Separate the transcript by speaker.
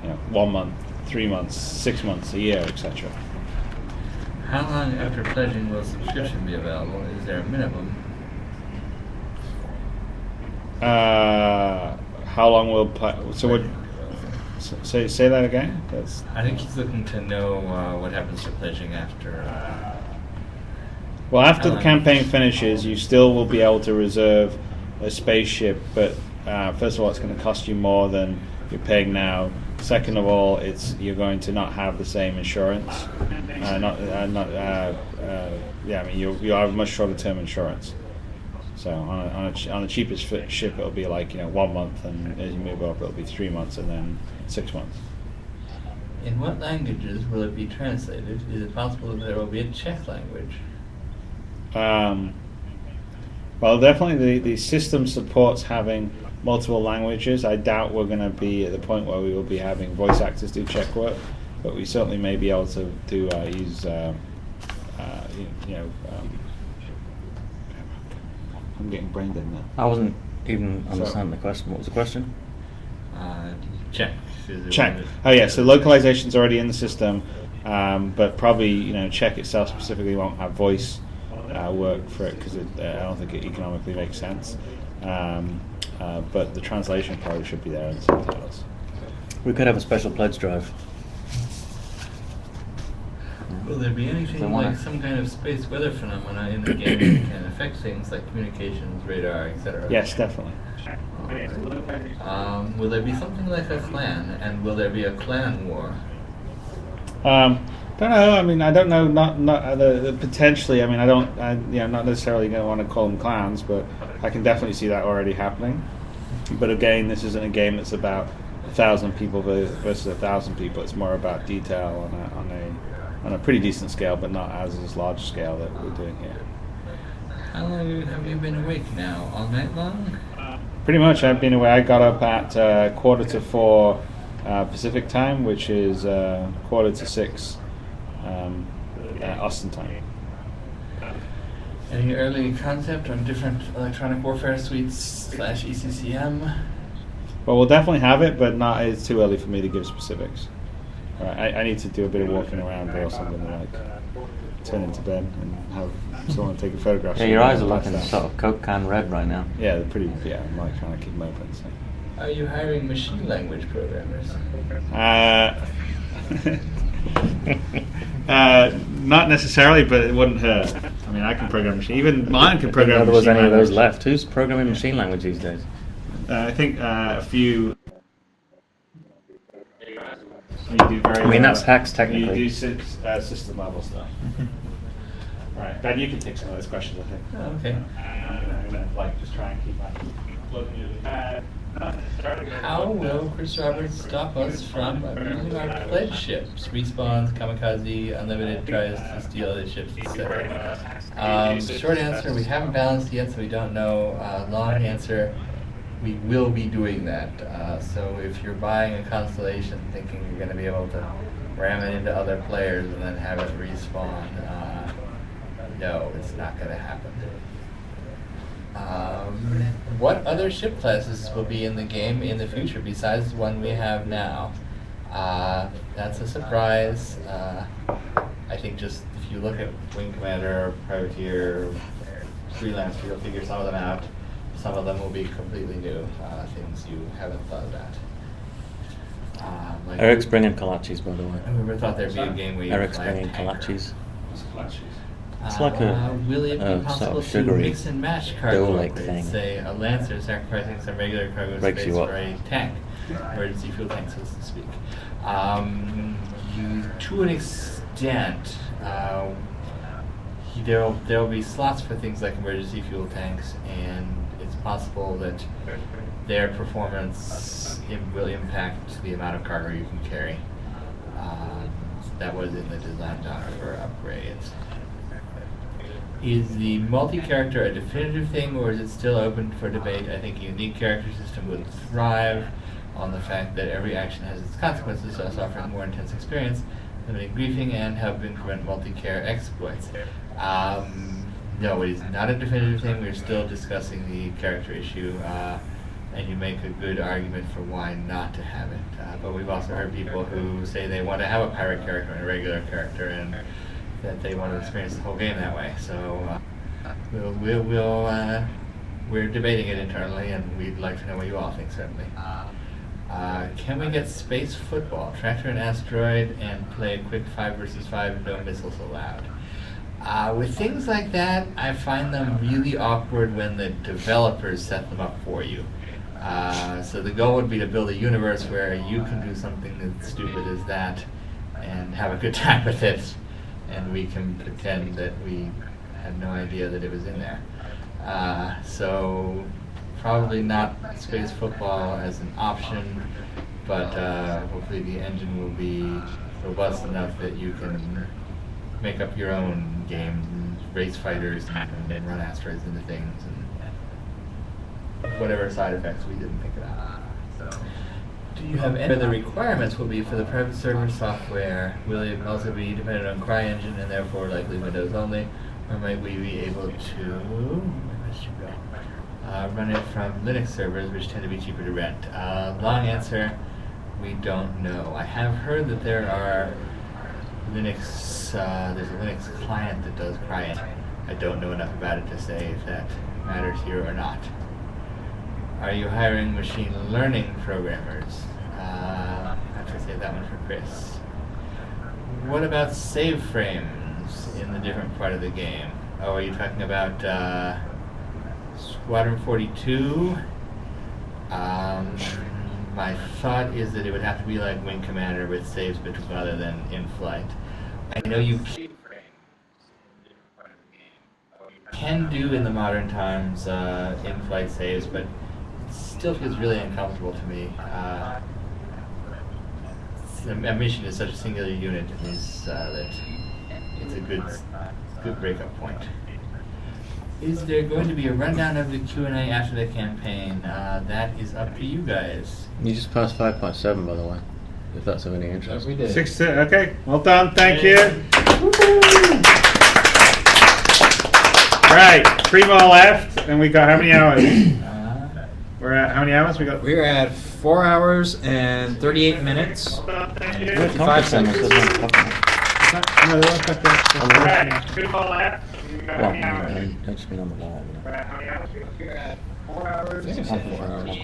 Speaker 1: 1 month, 3 months, 6 months, a year, etc.
Speaker 2: How long after pledging will subscription be available? Is there a minimum?
Speaker 1: How long will say that again?
Speaker 2: I think he's looking to know what happens to pledging after.
Speaker 1: Well, after the campaign finishes, you still will be able to reserve a spaceship, but first of all, it's going to cost you more than you're paying now. Second of all, you're going to not have the same insurance. You'll have much shorter term insurance. So on a cheapest ship, it'll be like 1 month, and as you move up, it'll be 3 months, and then 6 months.
Speaker 2: In what languages will it be translated? Is it possible that there will be a Czech language?
Speaker 1: Well, definitely the system supports having multiple languages. I doubt we're going to be at the point where we will be having voice actors do Czech work, but we certainly may be able to use I'm getting brain dead now.
Speaker 3: I wasn't even understanding the question. What was the question?
Speaker 2: Czech.
Speaker 1: Czech. Oh yeah, so localization's already in the system, but probably Czech itself specifically won't have voice work for it because I don't think it economically makes sense. But the translation probably should be there in subtitles.
Speaker 3: We could have a special pledge drive.
Speaker 2: Will there be anything like some kind of space weather phenomena in the game that can affect things like communications, radar, etc.?
Speaker 1: Yes, definitely.
Speaker 2: Will there be something like a clan, and will there be a clan war?
Speaker 1: Don't know. I mean, I don't know. Not potentially. I mean, I'm not necessarily going to want to call them clans, but I can definitely see that already happening. But again, this isn't a game that's about 1,000 people versus 1,000 people. It's more about detail on a pretty decent scale, but not as large scale that we're doing here.
Speaker 2: How long have you been awake now? All night long?
Speaker 1: Pretty much. I've been awake. I got up at 4:45 Pacific time, which is 5:45 Austin time.
Speaker 2: Any early concept on different electronic warfare suites / ECCM?
Speaker 1: Well, we'll definitely have it, but it's too early for me to give specifics. Right, I need to do a bit of walking around or something like turn into bed and have someone take a photograph.
Speaker 3: Yeah, your eyes are looking sort of Coke can red right now.
Speaker 1: Yeah, they're pretty. Yeah, I'm like trying to keep them open. So.
Speaker 2: Are you hiring machine language programmers?
Speaker 1: Not necessarily, but it wouldn't hurt. I mean, I can program machine. Even mine can program.
Speaker 3: If there was any of those left, who's programming machine language these days?
Speaker 1: I think a few.
Speaker 3: That's hacks technically.
Speaker 1: You do system level stuff. Right, Ben, you can take some of those questions, I think.
Speaker 2: Oh, okay.
Speaker 1: I'm gonna just try and keep my.
Speaker 2: How will Chris Roberts stop us from abusing our pledge ships? Respawns, Kamikaze, Unlimited tries to steal other ships, etc. Short answer, we haven't balanced yet, so we don't know. Long answer, we will be doing that. So if you're buying a Constellation thinking you're going to be able to ram it into other players and then have it respawn, no, it's not going to happen. What other ship classes will be in the game in the future besides the one we have now? That's a surprise. I think just if you look at Wing Commander, Privateer, Freelancer, you'll figure some of them out. Some of them will be completely new, things you haven't thought about.
Speaker 3: Eric's bringing kolaches, by the way.
Speaker 2: I never thought there'd be a game where you
Speaker 3: Eric's
Speaker 2: fly a
Speaker 3: bringing
Speaker 2: tanker.
Speaker 3: kolaches. It's like a
Speaker 2: will it be possible
Speaker 3: sort of
Speaker 2: to mix and match cargo
Speaker 3: dough-like
Speaker 2: upgrades?
Speaker 3: thing.
Speaker 2: Say a Lancer sacrificing some regular cargo
Speaker 3: Breaks
Speaker 2: space
Speaker 3: you up.
Speaker 2: for a tank, emergency fuel tank, so to speak. To an extent, there will be slots for things like emergency fuel tanks, and it's possible that their performance will impact the amount of cargo you can carry. That was in the design doc for upgrades. Is the multi-character a definitive thing, or is it still open for debate? I think a unique character system would thrive on the fact that every action has its consequences, thus offering more intense experience, limiting griefing, and helping prevent multi-care exploits. No, it is not a definitive thing. We're still discussing the character issue, and you make a good argument for why not to have it. But we've also heard people who say they want to have a pirate character and a regular character, and that they want to experience the whole game that way. So we're debating it internally, and we'd like to know what you all think, certainly. Can we get space football, tractor and asteroid, and play a quick 5 versus 5, no missiles allowed? With things like that, I find them really awkward when the developers set them up for you. So the goal would be to build a universe where you can do something as stupid as that and have a good time with it, and we can pretend that we had no idea that it was in there. So probably not space football as an option, but hopefully the engine will be robust enough that you can make up your own games and race fighters and run asteroids into things and whatever side effects we didn't think about. Do you have any other requirements will be for the private server software? Will it also be dependent on CryEngine and therefore likely Windows only? Or might we be able to run it from Linux servers, which tend to be cheaper to rent? Long answer, we don't know. I have heard that there are there's a Linux client that does CryEngine. I don't know enough about it to say if that matters here or not. Are you hiring machine learning programmers? I have to save that one for Chris. What about save frames in the different part of the game? Oh, are you talking about Squadron 42? My thought is that it would have to be like Wing Commander with saves rather than in flight. I know you can do in the modern times in-flight saves, but it still feels really uncomfortable to me. A mission is such a singular unit that it's a good breakup point. Is there going to be a rundown of the Q&A after the campaign? That is up to you guys.
Speaker 3: You just passed 5.7, by the way, if that's of any interest.
Speaker 2: We did.
Speaker 1: 6, okay, well done, thank you. Right, 3 more left, and we got how many hours? We're at how many hours?
Speaker 4: We're at 4 hours and 38 minutes.
Speaker 1: Well done, thank you.
Speaker 4: 55 seconds.
Speaker 1: Right, 2 more left. We got how many hours?
Speaker 3: Don't just mean on the wall.
Speaker 1: We're at how many hours?
Speaker 4: We're at 4 hours.
Speaker 3: It's 4 hours.